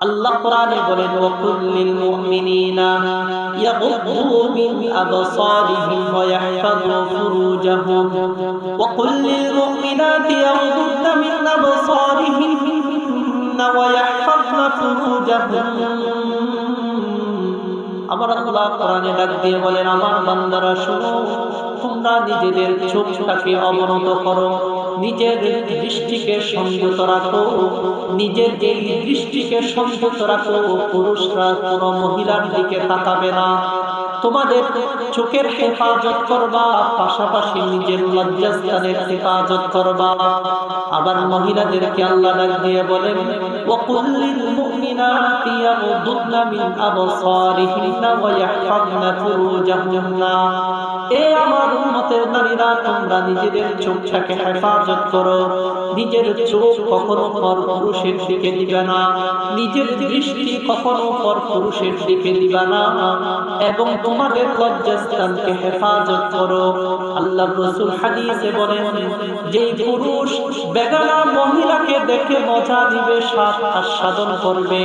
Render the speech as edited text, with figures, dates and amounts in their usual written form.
আল্লাহ কোরআনে বলেন ওয়াকুল লিল মুমিনিনা ইয়াগুদ্দু মিন আবসারিহিম ওয়া ইয়াহফাযু ফুরুজাহুম ওয়াকুল লিল মুমিনাতি ইয়াগুদ্দু মিন আবসারিহিন্না ওয়া ইয়াহফাযনা ফুরুজাহুম। আমার আল্লাহ কোরআনে ডাক দিয়ে বলেন, আমার বান্দারা শোনো, তোমরা নিজেদের চোখটাকে অবনত করো, নিজের দৃষ্টিকে সংযত রাখো, নিজের এই দৃষ্টিকে সংযত রাখো। পুরুষরা কোনো মহিলার দিকে তাকাবে না। তোমাদের চোখের হেফাজত করবা, পাশাপাশি নিজের লজ্জাস্থানের হেফাজত করবা। আবার মহিলাদেরকে আল্লাহ ডাক দিয়ে বলেন ওয়াকুল লিল মুমিনাতি ইয়াগুদ্দুনা মিন আবসারিহিন্না ওয়া ইয়াহফাযনা ফুরুজাহুন্না। এ আমার উম্মতের নারীরা, তোমরা নিজেদের চোখটাকে হেফাজত করো। নিজের চোখ কখনো পর পুরুষের দিকে দিবে না, নিজের দৃষ্টি কখনো পর পুরুষের দিকে দিবে না, এবং তোমাদের লজ্জাস্থানকে হেফাজত করো। আল্লাহ রাসূল হাদিসে বলেন, যে পুরুষ বেগানা মহিলাকে দেখে মজা দিবে, স্বাদ আস্বাদন করবে,